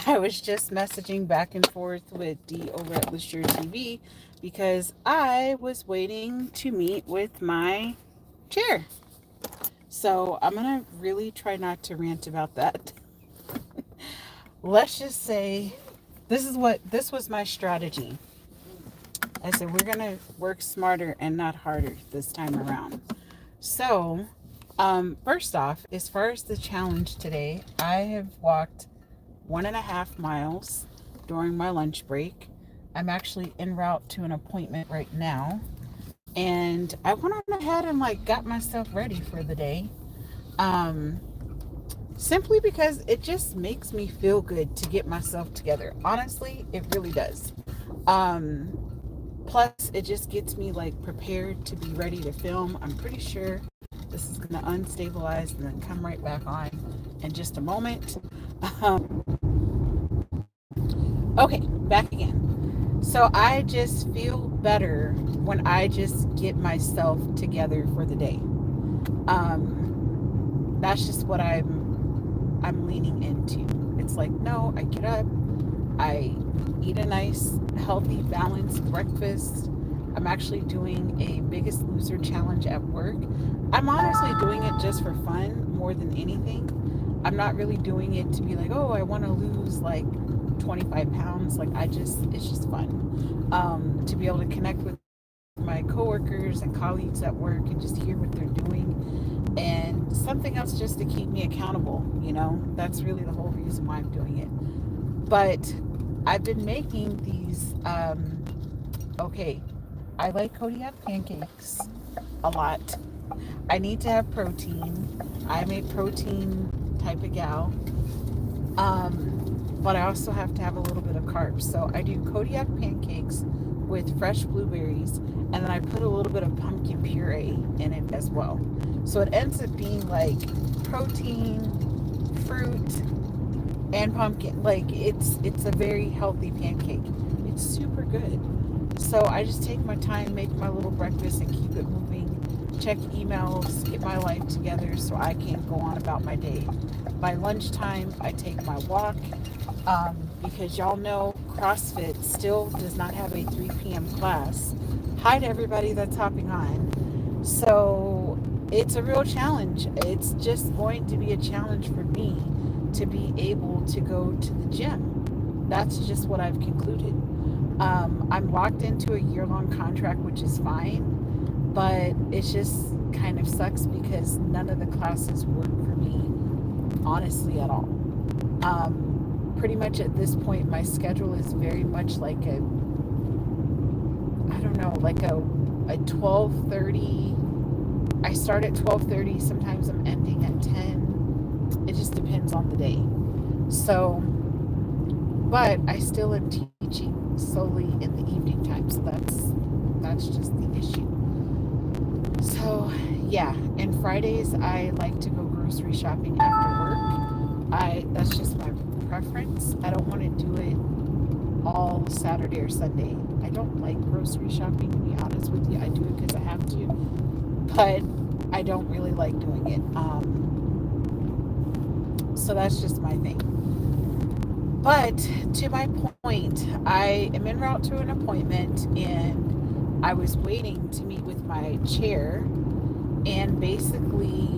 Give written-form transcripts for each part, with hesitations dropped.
I was just messaging back and forth with Dee over at Lusher TV because I was waiting to meet with my chair. So I'm going to really try not to rant about that. Let's just say this was my strategy. I said we're going to work smarter and not harder this time around. So, first off, as far as the challenge today, I have walked 1.5 miles during my lunch break. I'm actually en route to an appointment right now. And I went on ahead and like got myself ready for the day. Um, Simply because it just makes me feel good to get myself together. Honestly, it really does. Plus, it just gets me like prepared to be ready to film. I'm pretty sure this is going to unstabilize and then come right back on in just a moment. Um, okay, back again. So I just feel better when I just get myself together for the day. That's just what I'm leaning into. It's like, no, I get up, I eat a nice, healthy, balanced breakfast. I'm actually doing a Biggest Loser challenge at work. I'm honestly doing it just for fun more than anything. I'm not really doing it to be like, oh, I want to lose like 25 pounds. Like, it's just fun to be able to connect with my coworkers and colleagues at work and just hear what they're doing. And something else just to keep me accountable, that's really the whole reason why I'm doing it. But I've been making these, okay, I like Kodiak pancakes a lot. I need to have protein. I'm a protein type of gal. But I also have to have a little bit of carbs. So I do Kodiak pancakes with fresh blueberries, and then I put a little bit of pumpkin puree in it as well. So it ends up being like protein, fruit, and pumpkin. Like it's a very healthy pancake. It's super good. So I just take my time, make my little breakfast, and keep it moving. Check emails, get my life together so I can go on about my day. By lunchtime, I take my walk because y'all know CrossFit still does not have a 3 p.m. class. Hi to everybody that's hopping on. So it's a real challenge. It's just going to be a challenge for me to be able to go to the gym. That's just what I've concluded. I'm locked into a year-long contract, which is fine, but it just kind of sucks because none of the classes work for me, honestly, at all. Pretty much at this point, my schedule is very much like I don't know, like a 12:30. I start at 12:30. Sometimes I'm ending at 10. It just depends on the day. So, but I still am teaching solely in the evening time. So that's just the issue. So yeah, and Fridays I like to go grocery shopping after work. That's just my preference. I don't want to do it all Saturday or Sunday. I don't like grocery shopping, to be honest with you. I do it because I have to, but I don't really like doing it. So that's just my thing. But to my point, I am en route to an appointment and I was waiting to meet with my chair. And basically,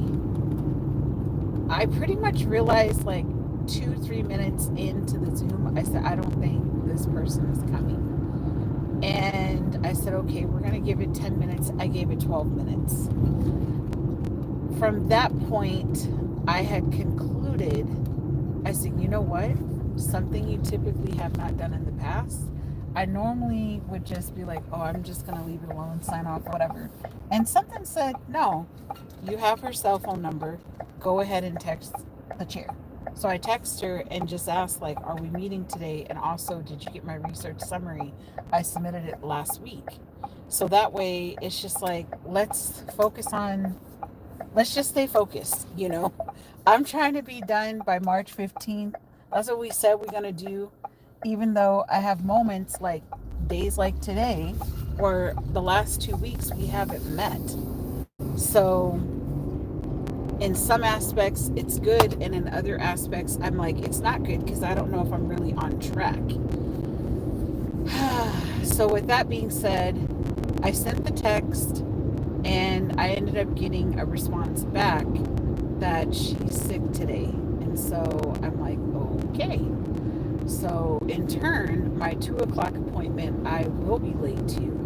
I pretty much realized like 2-3 minutes into the Zoom, I said, I don't think this person is coming. And I said, okay, we're going to give it 10 minutes. I gave it 12 minutes. From that point, I had concluded, I said, you know what? Something you typically have not done in the past. I normally would just be like, oh, I'm just going to leave it alone, sign off, whatever. And something said, no, you have her cell phone number. Go ahead and text the chair. So I text her and just asked, like, are we meeting today? And also, did you get my research summary? I submitted it last week. So that way, it's just like, let's just stay focused. I'm trying to be done by March 15th. That's what we said we're going to do, even though I have moments like days like today or the last 2 weeks we haven't met. So in some aspects it's good, and in other aspects I'm like, it's not good because I don't know if I'm really on track. So with that being said, I sent the text and I ended up getting a response back that she's sick today. And so I'm like, okay. So in turn, my 2 o'clock appointment I will be late to.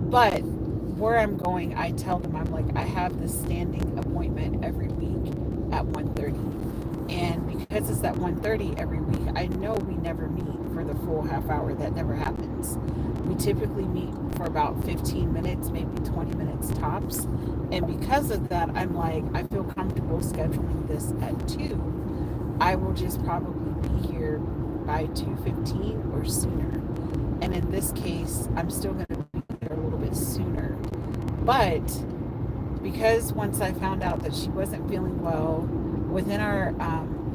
But where I'm going, I tell them, I'm like, I have this standing appointment every week at 1:30. And because it's at 1:30 every week, I know we never meet for the full half hour. That never happens. We typically meet for about 15 minutes, maybe 20 minutes tops. And because of that, I'm like, I feel comfortable scheduling this at 2. I will just probably be here by 2:15 or sooner. And in this case, I'm still going to be there a little bit sooner. But because once I found out that she wasn't feeling well, within our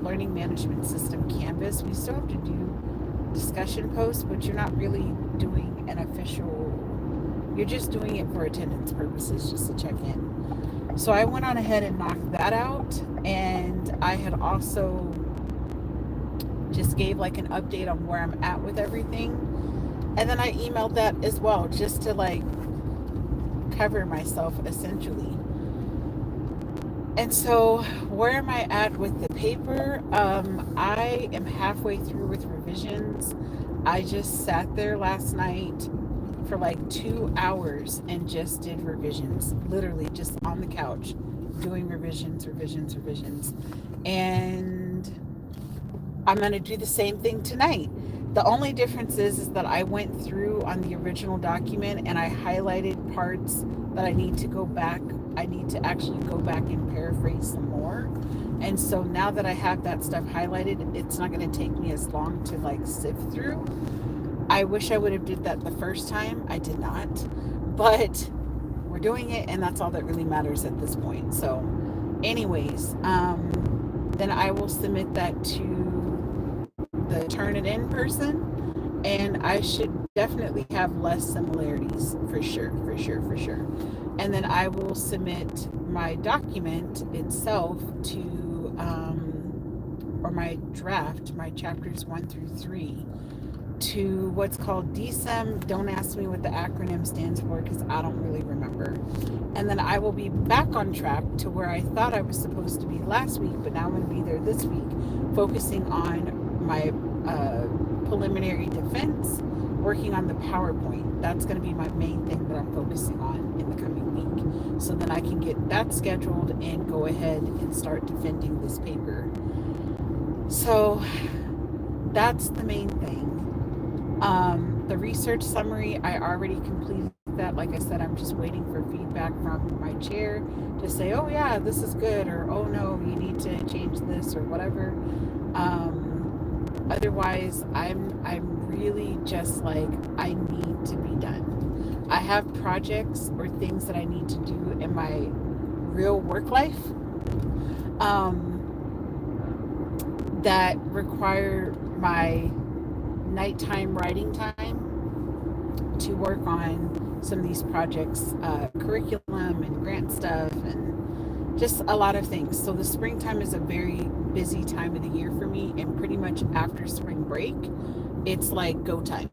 learning management system, Canvas, we still have to do discussion posts, but you're not really doing an official, you're just doing it for attendance purposes, just to check in. So I went on ahead and knocked that out, and I had also just gave like an update on where I'm at with everything. And then I emailed that as well, just to like cover myself essentially. And so where am I at with the paper? I am halfway through with revisions. I just sat there last night for like 2 hours and just did revisions, literally just on the couch doing revisions. And I'm going to do the same thing tonight. The only difference is that I went through on the original document and I highlighted parts that I need to go back. I need to actually go back and paraphrase some more. And so now that I have that stuff highlighted, it's not going to take me as long to like sift through. I wish I would have did that the first time. I did not. But we're doing it, and that's all that really matters at this point. So anyways, then I will submit that to the Turnitin person, and I should definitely have less similarities for sure. And then I will submit my document itself to or my draft, my chapters 1 through 3, to what's called DSEM. Don't ask me what the acronym stands for because I don't really remember. And then I will be back on track to where I thought I was supposed to be last week, but now I'm going to be there this week, focusing on my preliminary defense, working on the PowerPoint. That's going to be my main thing that I'm focusing on in the coming week. So then I can get that scheduled and go ahead and start defending this paper. So that's the main thing. The research summary, I already completed that. Like I said, I'm just waiting for feedback from my chair to say, oh yeah, this is good, or oh no, you need to change this, or whatever. Otherwise, I'm really just like, I need to be done. I have projects or things that I need to do in my real work life that require my nighttime writing time to work on some of these projects, curriculum and grant stuff, and just a lot of things. So the springtime is a very busy time of the year for me, and pretty much after spring break, it's like go time.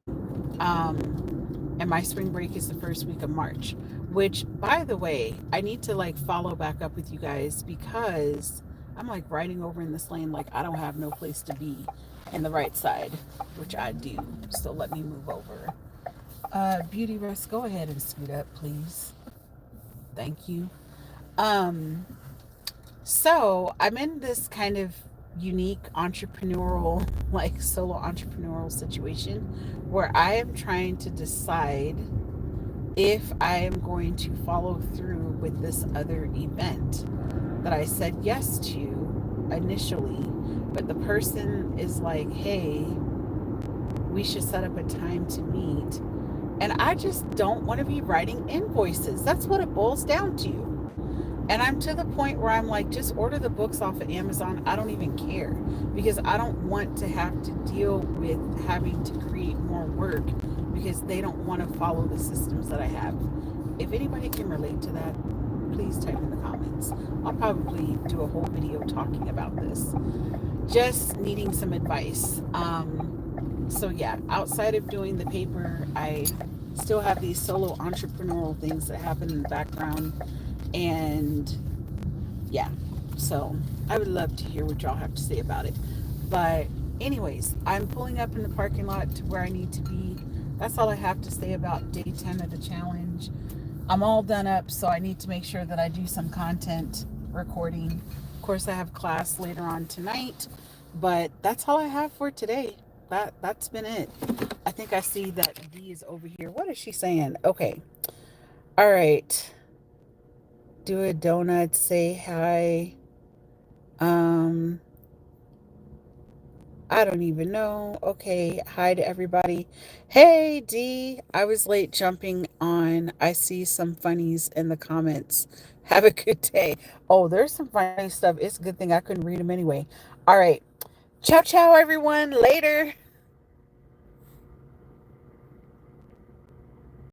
And my spring break is the first week of March, which, by the way, I need to like follow back up with you guys because I'm like riding over in this lane like I don't have no place to be in the right side, which I do. So let me move over. Beauty Rest, go ahead and scoot up, please. Thank you. So I'm in this kind of unique entrepreneurial, like solo entrepreneurial situation where I am trying to decide if I am going to follow through with this other event that I said yes to initially, but the person is like, hey, we should set up a time to meet. And I just don't want to be writing invoices. That's what it boils down to. And I'm to the point where I'm like, just order the books off of Amazon. I don't even care because I don't want to have to deal with having to create more work because they don't want to follow the systems that I have. If anybody can relate to that, please type in the comments. I'll probably do a whole video talking about this. Just needing some advice. So yeah, outside of doing the paper, I still have these solo entrepreneurial things that happen in the background. And yeah, so I would love to hear what y'all have to say about it. But anyways, I'm pulling up in the parking lot to where I need to be. That's all I have to say about day 10 of the challenge. I'm all done up, so I need to make sure that I do some content recording. Of course, I have class later on tonight, but that's all I have for today. That's been it. I think I see that D is over here. What is she saying? Okay. All right. Do a donut, say hi. Um I don't even know. Okay, hi to everybody. Hey D, I was late jumping on. I see some funnies in the comments. Have a good day. Oh, there's some funny stuff. It's a good thing I couldn't read them anyway. All right. Ciao, ciao, everyone. Later.